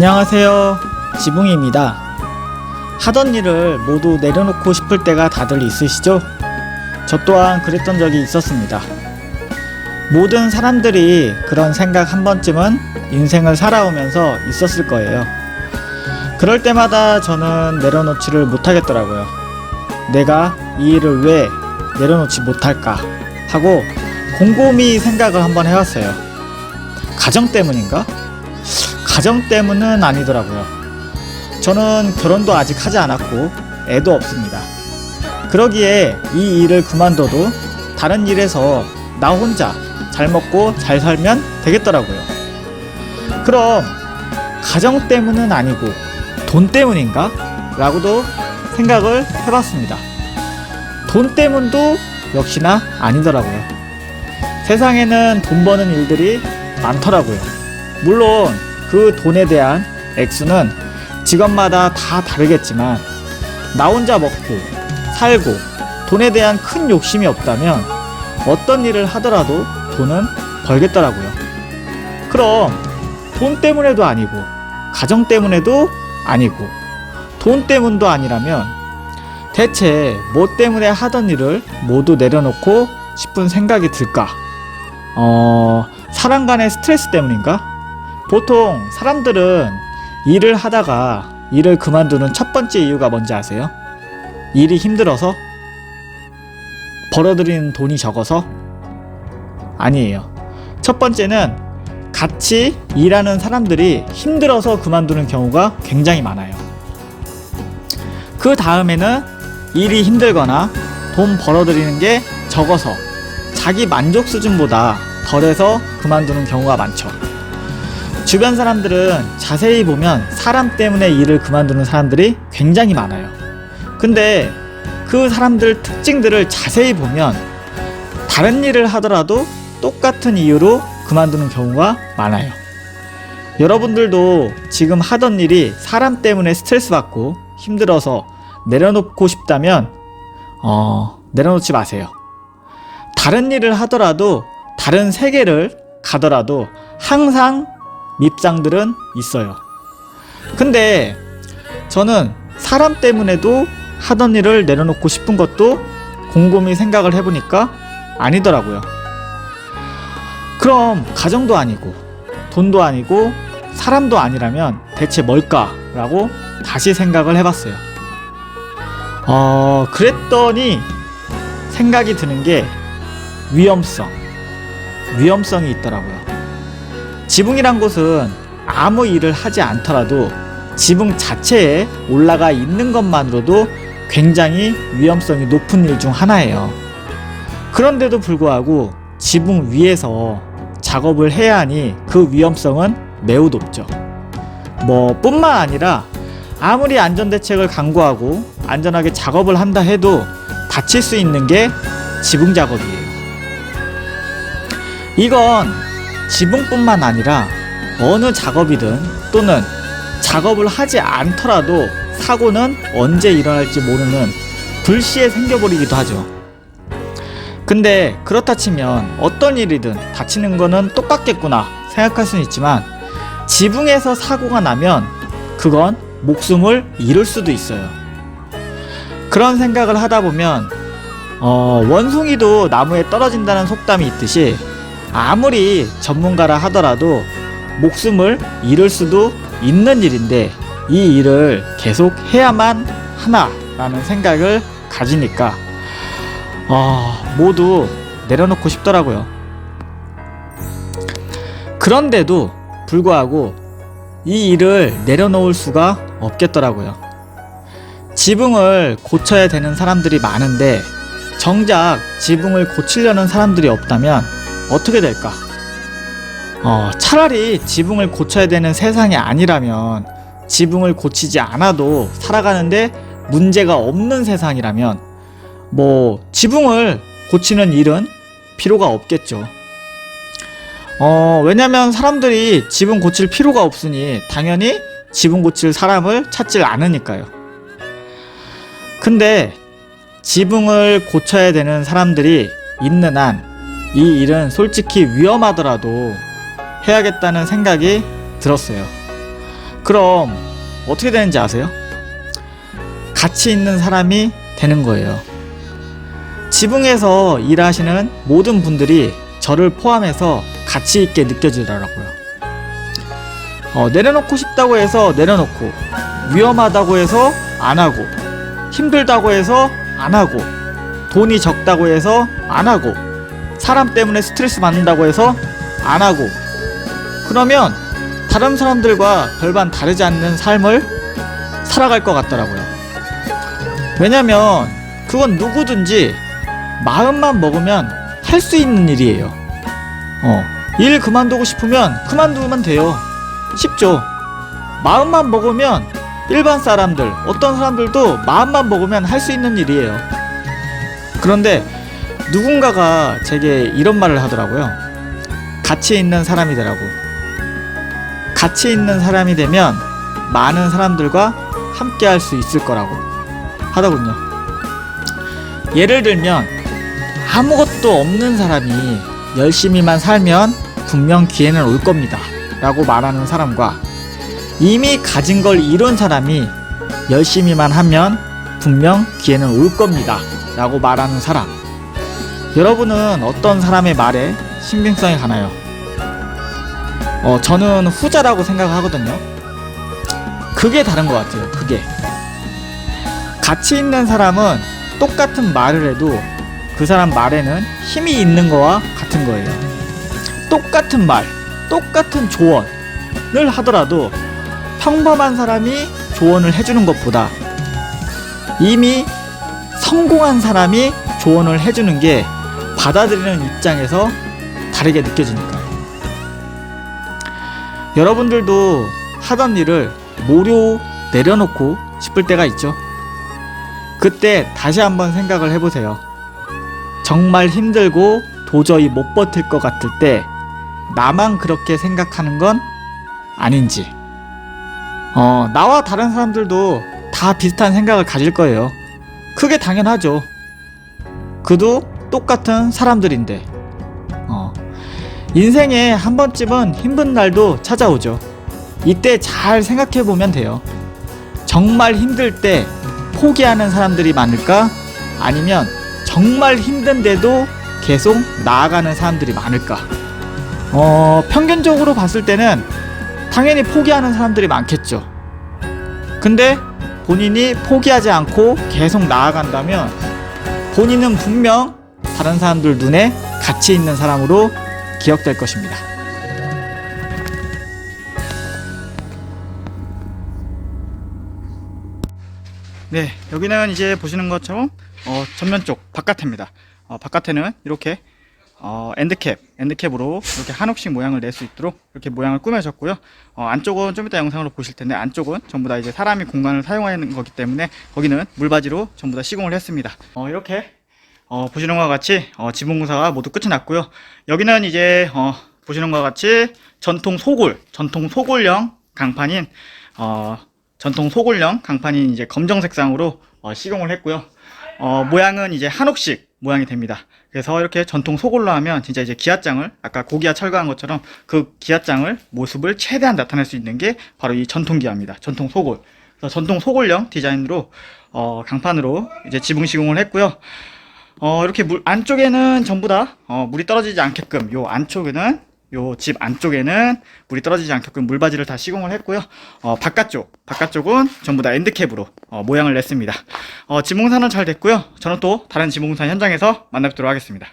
안녕하세요, 지붕이입니다. 하던 일을 모두 내려놓고 싶을 때가 다들 있으시죠? 저 또한 그랬던 적이 있었습니다. 모든 사람들이 그런 생각 한 번쯤은 인생을 살아오면서 있었을 거예요. 그럴 때마다 저는 내려놓지를 못하겠더라고요. 내가 이 일을 왜 내려놓지 못할까 하고 곰곰이 생각을 한번 해왔어요. 가정 때문인가? 가정 때문은 아니더라고요. 저는 결혼도 아직 하지 않았고 애도 없습니다. 그러기에 이 일을 그만둬도 다른 일에서 나 혼자 잘 먹고 잘 살면 되겠더라고요. 그럼 가정 때문은 아니고 돈 때문인가? 라고도 생각을 해봤습니다. 돈 때문도 역시나 아니더라고요. 세상에는 돈 버는 일들이 많더라고요. 물론 그 돈에 대한 액수는 직업마다 다 다르겠지만 나 혼자 먹고 살고 돈에 대한 큰 욕심이 없다면 어떤 일을 하더라도 돈은 벌겠더라고요. 그럼 돈 때문에도 아니고 가정 때문에도 아니고 돈 때문도 아니라면 대체 뭐 때문에 하던 일을 모두 내려놓고 싶은 생각이 들까? 사람 간의 스트레스 때문인가? 보통 사람들은 일을 하다가 일을 그만두는 첫 번째 이유가 뭔지 아세요? 일이 힘들어서? 벌어들이는 돈이 적어서? 아니에요. 첫 번째는 같이 일하는 사람들이 힘들어서 그만두는 경우가 굉장히 많아요. 그 다음에는 일이 힘들거나 돈 벌어들이는 게 적어서 자기 만족 수준보다 덜해서 그만두는 경우가 많죠. 주변 사람들은 자세히 보면 사람 때문에 일을 그만두는 사람들이 굉장히 많아요. 근데 그 사람들 특징들을 자세히 보면 다른 일을 하더라도 똑같은 이유로 그만두는 경우가 많아요. 여러분들도 지금 하던 일이 사람 때문에 스트레스 받고 힘들어서 내려놓고 싶다면 내려놓지 마세요. 다른 일을 하더라도 다른 세계를 가더라도 항상 밉상들은 있어요. 근데 저는 사람 때문에도 하던 일을 내려놓고 싶은 것도 곰곰이 생각을 해보니까 아니더라고요. 그럼 가정도 아니고 돈도 아니고 사람도 아니라면 대체 뭘까라고 다시 생각을 해봤어요. 그랬더니 생각이 드는 게 위험성이 있더라고요. 지붕이란 곳은 아무 일을 하지 않더라도 지붕 자체에 올라가 있는 것만으로도 굉장히 위험성이 높은 일 중 하나예요. 그런데도 불구하고 지붕 위에서 작업을 해야 하니 그 위험성은 매우 높죠. 뿐만 아니라 아무리 안전대책을 강구하고 안전하게 작업을 한다 해도 다칠 수 있는 게 지붕 작업이에요. 이건 지붕뿐만 아니라 어느 작업이든 또는 작업을 하지 않더라도 사고는 언제 일어날지 모르는 불시에 생겨버리기도 하죠. 근데 그렇다 치면 어떤 일이든 다치는 거는 똑같겠구나 생각할 수는 있지만 지붕에서 사고가 나면 그건 목숨을 잃을 수도 있어요. 그런 생각을 하다 보면 원숭이도 나무에 떨어진다는 속담이 있듯이 아무리 전문가라 하더라도 목숨을 잃을 수도 있는 일인데 이 일을 계속 해야만 하나라는 생각을 가지니까 모두 내려놓고 싶더라고요. 그런데도 불구하고 이 일을 내려놓을 수가 없겠더라고요. 지붕을 고쳐야 되는 사람들이 많은데 정작 지붕을 고치려는 사람들이 없다면 어떻게 될까? 차라리 지붕을 고쳐야 되는 세상이 아니라면 지붕을 고치지 않아도 살아가는데 문제가 없는 세상이라면 지붕을 고치는 일은 필요가 없겠죠. 왜냐면 사람들이 지붕 고칠 필요가 없으니 당연히 지붕 고칠 사람을 찾질 않으니까요. 근데 지붕을 고쳐야 되는 사람들이 있는 한 이 일은 솔직히 위험하더라도 해야겠다는 생각이 들었어요. 그럼 어떻게 되는지 아세요? 가치 있는 사람이 되는 거예요. 지붕에서 일하시는 모든 분들이 저를 포함해서 가치 있게 느껴지더라고요. 내려놓고 싶다고 해서 내려놓고, 위험하다고 해서 안 하고, 힘들다고 해서 안 하고, 돈이 적다고 해서 안 하고, 사람 때문에 스트레스 받는다고 해서 안 하고, 그러면 다른 사람들과 별반 다르지 않는 삶을 살아갈 것 같더라고요. 왜냐면 그건 누구든지 마음만 먹으면 할 수 있는 일이에요. 일 그만두고 싶으면 그만두면 돼요. 쉽죠. 마음만 먹으면 일반 사람들, 어떤 사람들도 마음만 먹으면 할 수 있는 일이에요. 그런데 누군가가 제게 이런 말을 하더라고요. 가치 있는 사람이 되라고. 가치 있는 사람이 되면 많은 사람들과 함께 할 수 있을 거라고 하더군요. 예를 들면 아무것도 없는 사람이 열심히만 살면 분명 기회는 올 겁니다 라고 말하는 사람과 이미 가진 걸 이룬 사람이 열심히만 하면 분명 기회는 올 겁니다 라고 말하는 사람, 여러분은 어떤 사람의 말에 신빙성이 가나요? 저는 후자라고 생각하거든요. 그게 다른 것 같아요. 그게 가치 있는 사람은 똑같은 말을 해도 그 사람 말에는 힘이 있는 거와 같은 거예요. 똑같은 말, 똑같은 조언을 하더라도 평범한 사람이 조언을 해주는 것보다 이미 성공한 사람이 조언을 해주는 게 받아들이는 입장에서 다르게 느껴지니까요. 여러분들도 하던 일을 모료 내려놓고 싶을 때가 있죠. 그때 다시 한번 생각을 해보세요. 정말 힘들고 도저히 못 버틸 것 같을 때 나만 그렇게 생각하는 건 아닌지, 나와 다른 사람들도 다 비슷한 생각을 가질 거예요. 그게 당연하죠. 그도 똑같은 사람들인데 인생에 한 번쯤은 힘든 날도 찾아오죠. 이때 잘 생각해 보면 돼요. 정말 힘들 때 포기하는 사람들이 많을까? 아니면 정말 힘든데도 계속 나아가는 사람들이 많을까? 평균적으로 봤을 때는 당연히 포기하는 사람들이 많겠죠. 근데 본인이 포기하지 않고 계속 나아간다면 본인은 분명 다른 사람들 눈에 가치 있는 사람으로 기억될 것입니다. 네, 여기는 이제 보시는 것처럼 전면 쪽 바깥입니다. 바깥에는 이렇게 엔드캡으로 이렇게 한옥식 모양을 낼 수 있도록 이렇게 모양을 꾸며졌고요. 안쪽은 좀 이따 영상으로 보실 텐데, 안쪽은 전부 다 이제 사람이 공간을 사용하는 거기 때문에 거기는 물바지로 전부 다 시공을 했습니다. 이렇게 보시는 것과 같이 지붕공사가 모두 끝이 났고요. 여기는 이제 보시는 것과 같이 전통 소골형 강판인 이제 검정 색상으로 시공을 했고요. 모양은 이제 한옥식 모양이 됩니다. 그래서 이렇게 전통 소골로 하면 진짜 이제 기아장을, 아까 고기아 철거한 것처럼 그 기아장을 모습을 최대한 나타낼 수 있는 게 바로 이 전통 기아입니다. 전통 소골. 그래서 전통 소골형 디자인으로 강판으로 이제 지붕 시공을 했고요. 이렇게 안쪽에는 전부 다 물이 떨어지지 않게끔, 요 집 안쪽에는 물이 떨어지지 않게끔 물바지를 다 시공을 했고요. 바깥쪽은 전부 다 엔드캡으로 모양을 냈습니다. 지붕공사는 잘 됐고요. 저는 또 다른 지붕공사 현장에서 만나뵙도록 하겠습니다.